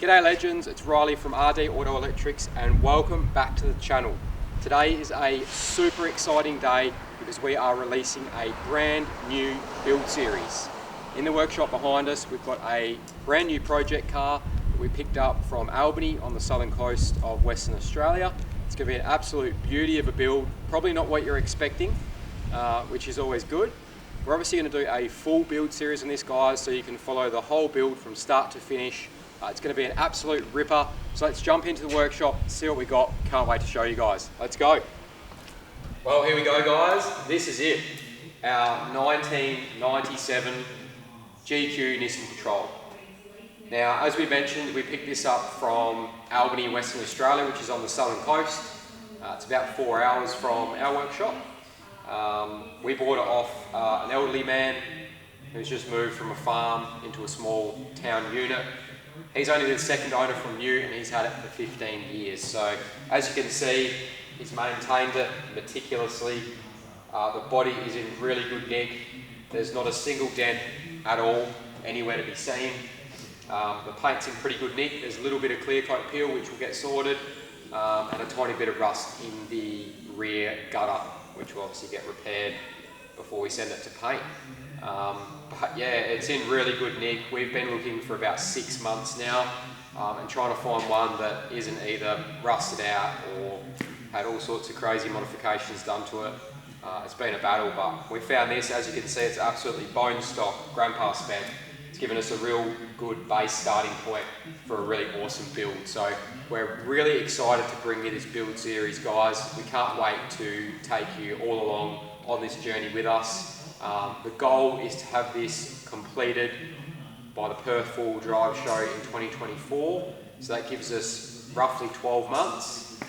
G'day legends, it's Riley from RD Auto Electrics and welcome back to the channel. Today is a super exciting day because we are releasing a brand new build series. In the workshop behind us we've got a brand new project car that we picked up from Albany on the southern coast of Western Australia. It's going to be an absolute beauty of a build, probably not what you're expecting, which is always good. We're obviously going to do a full build series on this, guys, so you can follow the whole build from start to finish. It's going to be an absolute ripper. So let's jump into the workshop, see what we got. Can't wait to show you guys. Let's go. Well, here we go, guys. This is it. Our 1997 GQ Nissan Patrol. Now, as we mentioned, we picked this up from Albany, Western Australia, which is on the southern coast. It's about 4 hours from our workshop. We bought it off an elderly man who's just moved from a farm into a small town unit. He's only the second owner from new and he's had it for 15 years. So as you can see, he's maintained it meticulously. The body is in really good nick. There's not a single dent at all anywhere to be seen. The paint's in pretty good nick. There's a little bit of clear coat peel which will get sorted, and a tiny bit of rust in the rear gutter, which will obviously get repaired before we send it to paint. But yeah, it's in really good nick. We've been looking for about 6 months now and trying to find one that isn't either rusted out or had all sorts of crazy modifications done to it. It's been a battle, but we found this. As you can see, it's absolutely bone stock, grandpa spec. It's given us a real good base starting point for a really awesome build. So we're really excited to bring you this build series, guys. We can't wait to take you all along on this journey with us. The goal is to have this completed by the Perth 4-wheel drive show in 2024. So that gives us roughly 12 months.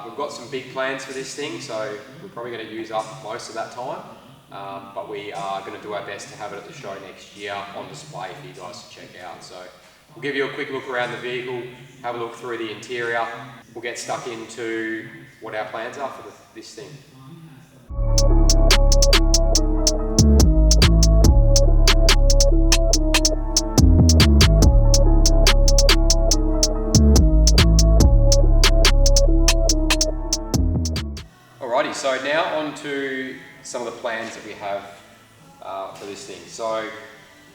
We've got some big plans for this thing, so we're probably going to use up most of that time. But we are going to do our best to have it at the show next year on display for you guys to check out. So we'll give you a quick look around the vehicle, have a look through the interior. We'll get stuck into what our plans are for this thing. Alrighty, so now on to some of the plans that we have for this thing. So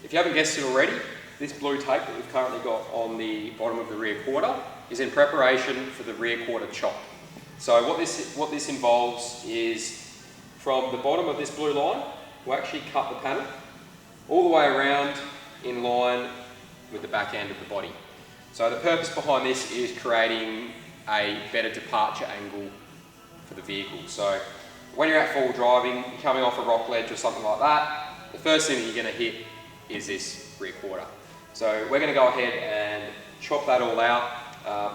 if you haven't guessed it already, this blue tape that we've currently got on the bottom of the rear quarter is in preparation for the rear quarter chop. So what this involves is from the bottom of this blue line, we'll actually cut the panel all the way around in line with the back end of the body. So the purpose behind this is creating a better departure angle for the vehicle. So when you're at full driving, you're coming off a rock ledge or something like that, the first thing that you're going to hit is this rear quarter. So we're going to go ahead and chop that all out.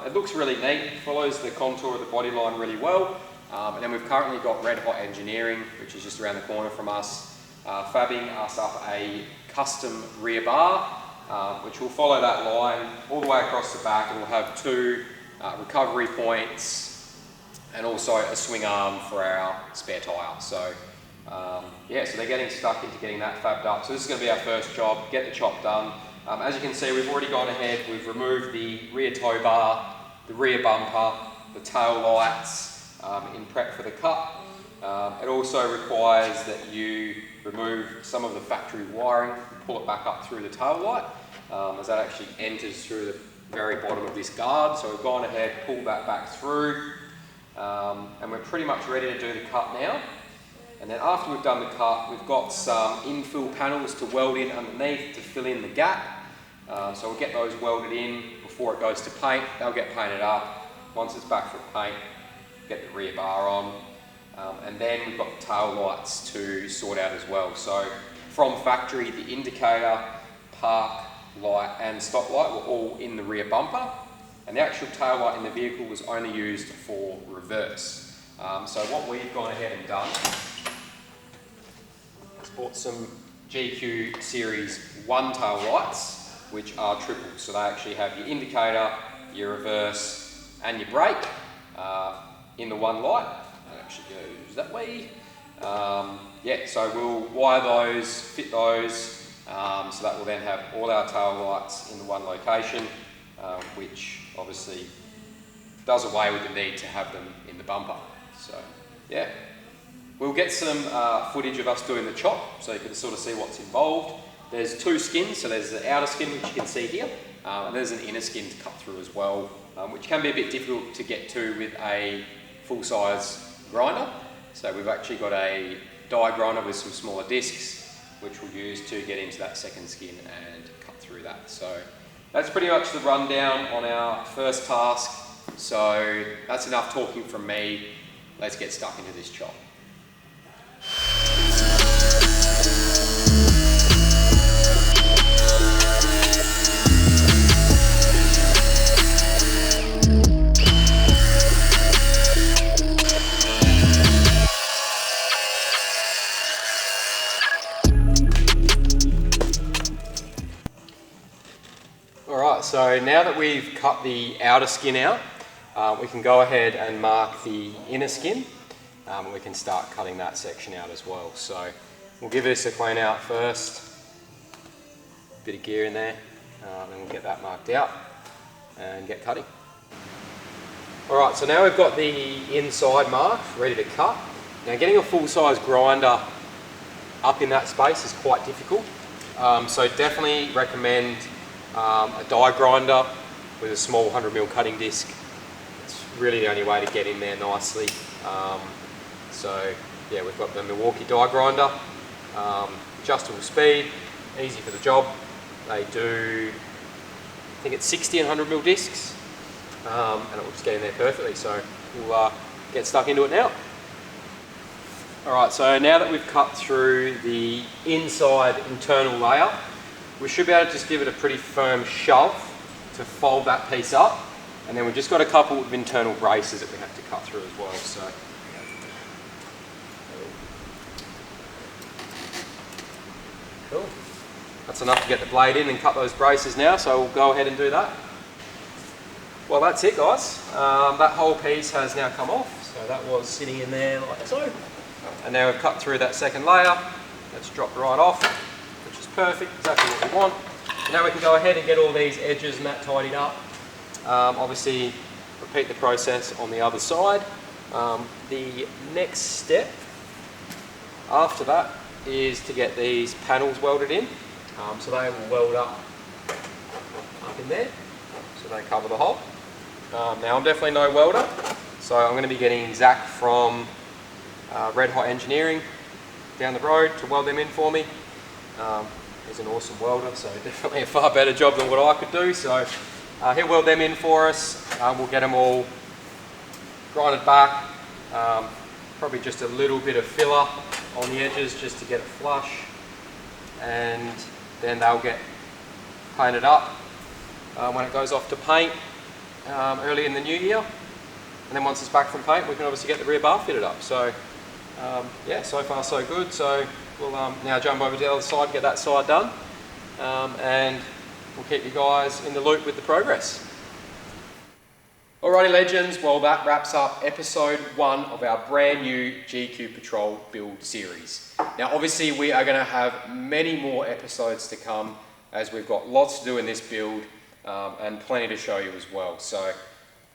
It looks really neat, it follows the contour of the body line really well. And then we've currently got Red Hot Engineering, which is just around the corner from us, fabbing us up a custom rear bar, which will follow that line all the way across the back, and we'll have two recovery points and also a swing arm for our spare tyre. So yeah, so they're getting stuck into getting that fabbed up. So this is going to be our first job, get the chop done. As you can see, we've already gone ahead, we've removed the rear tow bar, the rear bumper, the tail lights in prep for the cut. It also requires that you remove some of the factory wiring and pull it back up through the tail light, as that actually enters through the very bottom of this guard. So we've gone ahead, pulled that back through, and we're pretty much ready to do the cut now. And then after we've done the cut, we've got some infill panels to weld in underneath to fill in the gap. So we'll get those welded in before it goes to paint. They'll get painted up. Once it's back for paint, get the rear bar on. And then we've got the tail lights to sort out as well. So from factory, the indicator, park light and stop light were all in the rear bumper. And the actual tail light in the vehicle was only used for reverse. So what we've gone ahead and done is bought some GQ Series 1 tail lights, which are triple. So they actually have your indicator, your reverse and your brake in the one light. It actually goes that way. Yeah, so we'll wire those, fit those, so that will then have all our tail lights in the one location. which obviously does away with the need to have them in the bumper. So yeah, we'll get some footage of us doing the chop so you can sort of see what's involved. There's two skins, so there's the outer skin which you can see here, and there's an inner skin to cut through as well, which can be a bit difficult to get to with a full-size grinder. So we've actually got a die grinder with some smaller discs which we'll use to get into that second skin and cut through that. So that's pretty much the rundown on our first task. So that's enough talking from me. Let's get stuck into this chop. Alright, so now that we've cut the outer skin out, we can go ahead and mark the inner skin, and we can start cutting that section out as well. So we'll give this a clean out first, bit of gear in there, then we'll get that marked out and get cutting. Alright, so now we've got the inside marked, ready to cut. Now getting a full-size grinder up in that space is quite difficult, so definitely recommend a die grinder with a small 100mm cutting disc. It's really the only way to get in there nicely. So yeah, we've got the Milwaukee die grinder, adjustable speed, easy for the job. They do, I think it's 60 and 100mm discs, and it will just get in there perfectly. So we'll get stuck into it now. Alright, so now that we've cut through the inside internal layer, we should be able to just give it a pretty firm shove to fold that piece up, and then we've just got a couple of internal braces that we have to cut through as well. So cool. That's enough to get the blade in and cut those braces now, so we'll go ahead and do that. Well, that's it guys. That whole piece has now come off, so that was sitting in there like so. And now we've cut through that second layer. That's dropped right off, which is perfect, exactly what we want. And now we can go ahead and get all these edges and that tidied up. Obviously, repeat the process on the other side. The next step after that is to get these panels welded in. So they will weld up in there, so they cover the hole. Now I'm definitely no welder, so I'm going to be getting Zach from Red Hot Engineering down the road to weld them in for me. He's an awesome welder, so definitely a far better job than what I could do. So he'll weld them in for us. We'll get them all grinded back. Probably just a little bit of filler on the edges just to get it flush. And then they'll get painted up when it goes off to paint early in the new year. And then once it's back from paint, we can obviously get the rear bar fitted up. So yeah, so far so good. So we'll now jump over to the other side, get that side done, and we'll keep you guys in the loop with the progress. Alrighty legends, well that wraps up episode 1 of our brand new GQ Patrol build series. Now obviously we are going to have many more episodes to come, as we've got lots to do in this build and plenty to show you as well. So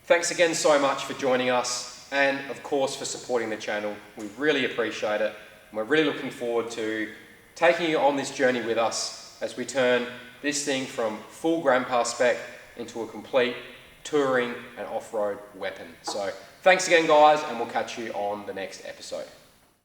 thanks again so much for joining us, and of course for supporting the channel. We really appreciate it, and we're really looking forward to taking you on this journey with us as we turn this thing from full grandpa spec into a complete touring and off-road weapon. So thanks again guys, and we'll catch you on the next episode.